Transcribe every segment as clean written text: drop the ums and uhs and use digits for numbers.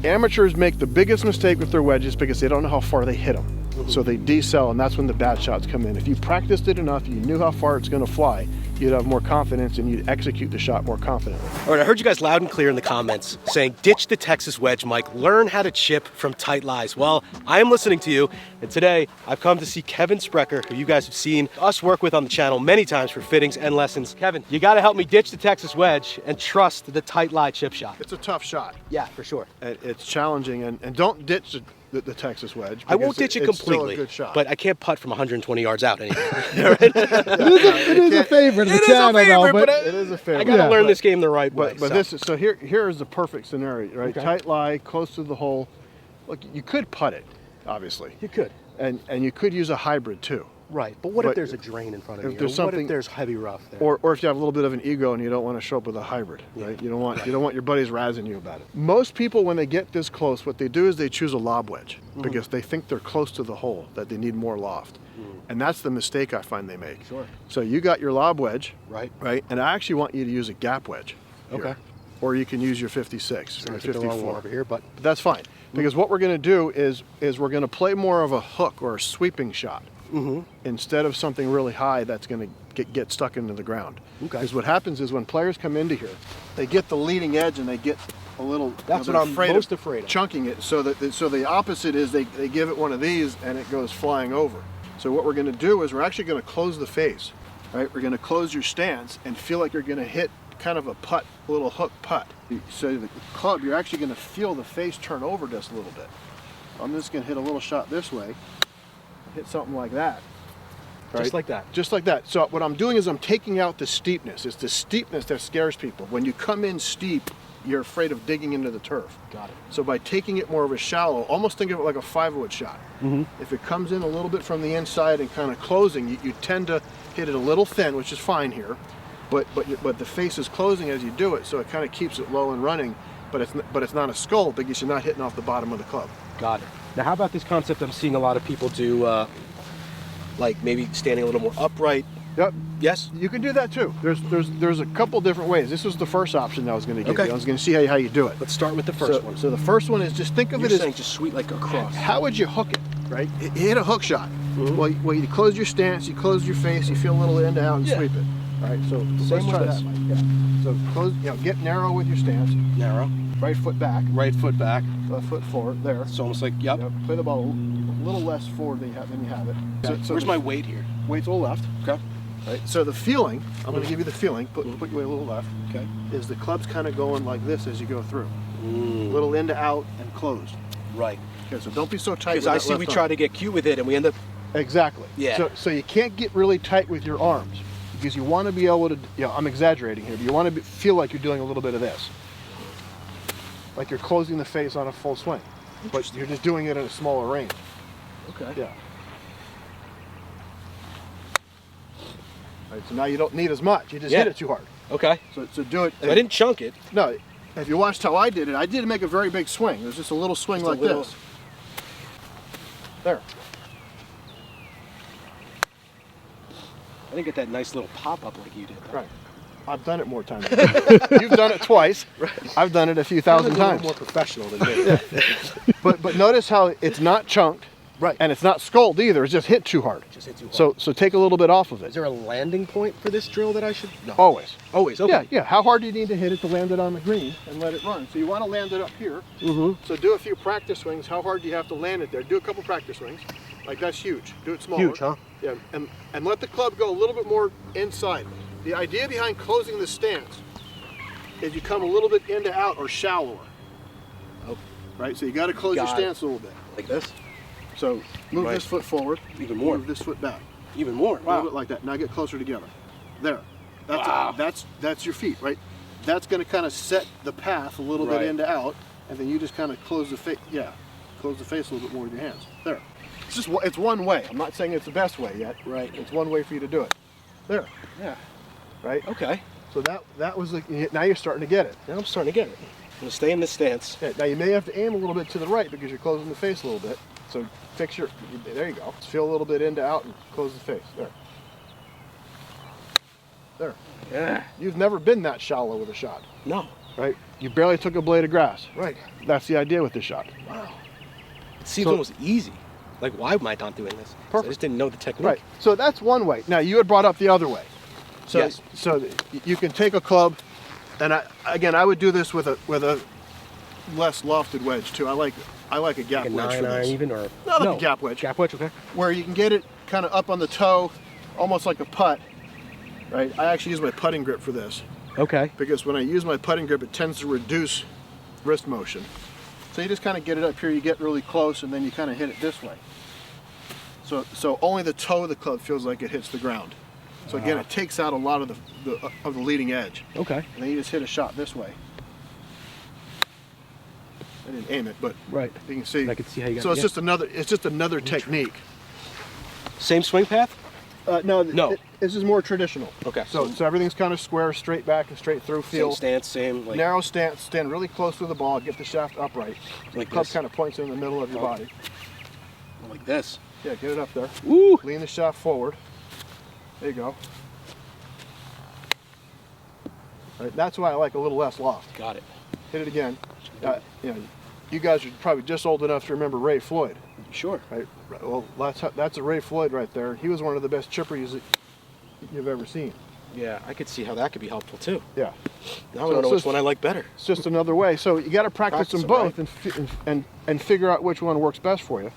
Amateurs make the biggest mistake with their wedges because they don't know how far they hit them. So they decel, and that's when the bad shots come in. If you practiced it enough, you knew how far it's going to fly, you'd have more confidence and you'd execute the shot more confidently. All right, I heard you guys loud and clear in the comments saying, ditch the Texas wedge, Mike. Learn how to chip from tight lies. Well, I am listening to you, and today I've come to see Kevin Sprecher, who you guys have seen us work with on the channel many times for fittings and lessons. Kevin, you got to help me ditch the Texas wedge and trust the tight lie chip shot. It's a tough shot. Yeah, for sure. It's challenging, and don't ditch the Texas wedge. I won't ditch it completely, it's still a good shot. but I can't putt from 120 yards out anymore. It is a favorite of the channel, though. But it is a favorite. I got to learn this game the right way. But this is, so here is the perfect scenario, right? Okay. Tight lie, close to the hole. Look, you could putt it, obviously. You could. And you could use a hybrid too. Right, but what if there's a drain in front of you? What if there's heavy rough there? Or if you have a little bit of an ego and you don't want to show up with a hybrid, right? You don't want your buddies razzing you about it. Most people, when they get this close, what they do is they choose a lob wedge because they think they're close to the hole, that they need more loft. And that's the mistake I find they make. Sure. So you got your lob wedge, Right. And I actually want you to use a gap wedge. Here. Okay. Or you can use your 56 or I took the wrong one 54 over here, but that's fine. Because what we're going to do is we're going to play more of a hook or a sweeping shot. Instead of something really high that's going to get stuck into the ground. Okay. Because what happens is when players come into here, they get the leading edge and they get a little. That's they're what I'm most afraid of. Chunking it, so the opposite is they give it one of these and it goes flying over. So what we're going to do is we're actually going to close the face, right? We're going to close your stance and feel like you're going to hit kind of a putt, a little hook putt. So the club, you're actually going to feel the face turn over just a little bit. I'm just going to hit a little shot this way. Hit something like that. Right? just like that. Just like that. So what I'm doing is I'm taking out the steepness. It's the steepness that scares people. When you come in steep, you're afraid of digging into the turf. Got it. So by taking it more of a shallow, almost think of it like a 5-wood shot. If it comes in a little bit from the inside and kind of closing, you tend to hit it a little thin, which is fine here. But the face is closing as you do it, so it kind of keeps it low and running. But it's not a skull because you're not hitting off the bottom of the club. Got it. Now, how about this concept I'm seeing a lot of people do, like maybe standing a little more upright? Yep. Yes? You can do that too. There's a couple different ways. This was the first option I was going to give you. I was going to see how you do it. Let's start with the first one. So the first one is just think of You're it as saying just sweep like across. how would you hook it, right? You hit a hook shot. Well, you close your stance, you close your face, you feel a little end out and sweep it. All right, so let's try that. Yeah. So close, get narrow with your stance. Narrow. Right foot back. Right foot back. Left foot forward. There. It's almost like, yep. Play the ball a little less forward than you have it. Okay. So where's my weight here? Weight's a little left. Okay. Right. So the feeling, I'm going to give you the feeling. Put your weight a little left. Okay. Is the club's kind of going like this as you go through. Little into out and closed. Right. Okay. So don't be so tight. Because I see we try to get cute with it and we end up. Exactly. Yeah. So you can't get really tight with your arms because you want to be able to. I'm exaggerating here, but you want to feel like you're doing a little bit of this, like you're closing the face on a full swing, but you're just doing it in a smaller range. Okay. Yeah. Right, so now you don't need as much. You just hit it too hard. Okay. So do it. So I didn't chunk it. No. If you watched how I didn't make a very big swing. It was just a little swing like this. There. I didn't get that nice little pop-up like you did. Right. I've done it more times. You've done it twice. Right. I've done it a few thousand times. More professional than me. But notice how it's not chunked. Right. And it's not sculled either. It's just hit too hard. Just hit too hard. So take a little bit off of it. Is there a landing point for this drill that I should? No. Always. Always. Okay. Yeah. How hard do you need to hit it to land it on the green and let it run? So you want to land it up here. So do a few practice swings. How hard do you have to land it there? Do a couple practice swings. Like that's huge. Do it smaller. Huge, huh? Yeah. And let the club go a little bit more inside. The idea behind closing the stance is you come a little bit into out or shallower. Oh. Right. So you got to close your stance a little bit. Like this. So move this foot forward. Even more. Move this foot back. Even more. A Wow. little bit like that. Now get closer together. There. That's your feet, right? That's going to kind of set the path a little bit into out, and then you just kind of close the face. Yeah, close the face a little bit more with your hands. There. It's one way. I'm not saying it's the best way yet. Right. It's one way for you to do it. There. Yeah. Right. Okay. So that was now you're starting to get it. Now I'm starting to get it. I'm gonna stay in this stance. Yeah, now you may have to aim a little bit to the right because you're closing the face a little bit. So fix your. There you go. Just feel a little bit into out and close the face. There. There. Yeah. You've never been that shallow with a shot. No. Right? You barely took a blade of grass. Right. That's the idea with this shot. Wow. It seems So- almost easy. Like, why am I not doing this? Perfect. I just didn't know the technique. Right. So that's one way. Now you had brought up the other way. So Yes. so you can take a club, and I would do this with a less lofted wedge too. I like a gap Like a wedge 9 for iron this. even, or No, like a gap wedge. Gap wedge, okay. Where you can get it kind of up on the toe, almost like a putt. Right. I actually use my putting grip for this Okay. because when I use my putting grip, it tends to reduce wrist motion. So you just kind of get it up here. You get really close, and then you kind of hit it this way. So only the toe of the club feels like it hits the ground. So again, it takes out a lot of the leading edge. Okay. And then you just hit a shot this way. I didn't aim it, but Right. you can see. I can see how you got So it, it's yeah. just another technique. Same swing path? No. No. This is more traditional. Okay. So everything's kind of square, straight back and straight through feel. Same stance, same like Narrow stance, stand really close to the ball, get the shaft upright. Like the club this. kind of points in the middle of your body. like this. Yeah, get it up there. Woo! Lean the shaft forward. There you go. Right, that's why I like a little less loft. Got it. Hit it again. You know, you guys are probably just old enough to remember Ray Floyd, Sure. right? Well, that's a Ray Floyd right there. He was one of the best chippers that you've ever seen. Yeah, I could see how that could be helpful too. Yeah. Now I don't know which one I like better. It's just another way. So you got to practice them Practice both and figure out which one works best for you.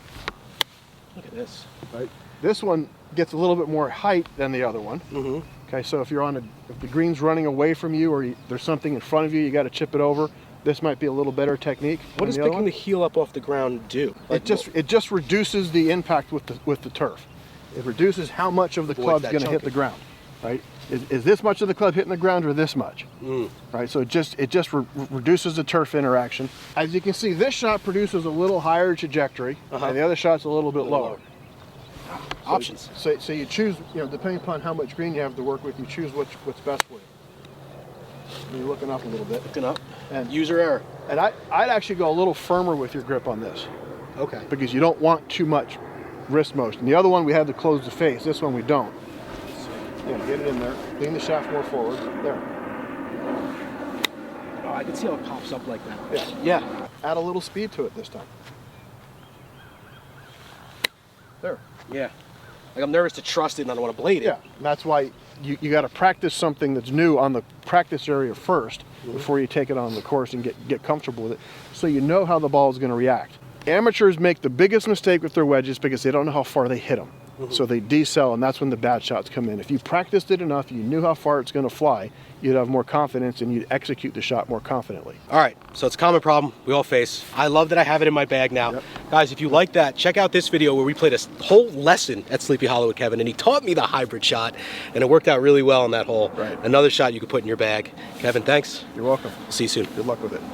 Look at this. Right. This one gets a little bit more height than the other one. Mm-hmm. Okay, so if the green's running away from you or there's something in front of you, you got to chip it over. This might be a little better technique. What does picking the heel up off the ground do? It just reduces the impact with the turf. It reduces how much of the Avoids club's that going to hit chunking. the ground. Right? Is this much of the club hitting the ground or this much? Right. So it just reduces the turf interaction. As you can see, this shot produces a little higher trajectory, and the other shot's a little bit lower. Options. So you choose, depending upon how much green you have to work with, you choose what's best for you. And you're looking up a little bit. Looking up. And User error. And I'd actually go a little firmer with your grip on this Okay. because you don't want too much wrist motion. The other one we had to close the face. This one we don't. Yeah, get it in there. Lean the shaft more forward. There. Oh, I can see how it pops up like that. Yeah. Yeah. Add a little speed to it this time. There. Yeah. Like I'm nervous to trust it and I don't want to blade it. Yeah. And that's why you got to practice something that's new on the practice area first before you take it on the course and get comfortable with it, so you know how the ball is going to react. Amateurs make the biggest mistake with their wedges because they don't know how far they hit them. So they decel, and that's when the bad shots come in. If you practiced it enough, you knew how far it's going to fly, you'd have more confidence and you'd execute the shot more confidently. All right, so it's a common problem we all face. I love that I have it in my bag now. Yep. Guys, if you like that, check out this video where we played a whole lesson at Sleepy Hollow with Kevin, and he taught me the hybrid shot, and it worked out really well on that hole. Right. Another shot you could put in your bag. Kevin, thanks. You're welcome. See you soon. Good luck with it.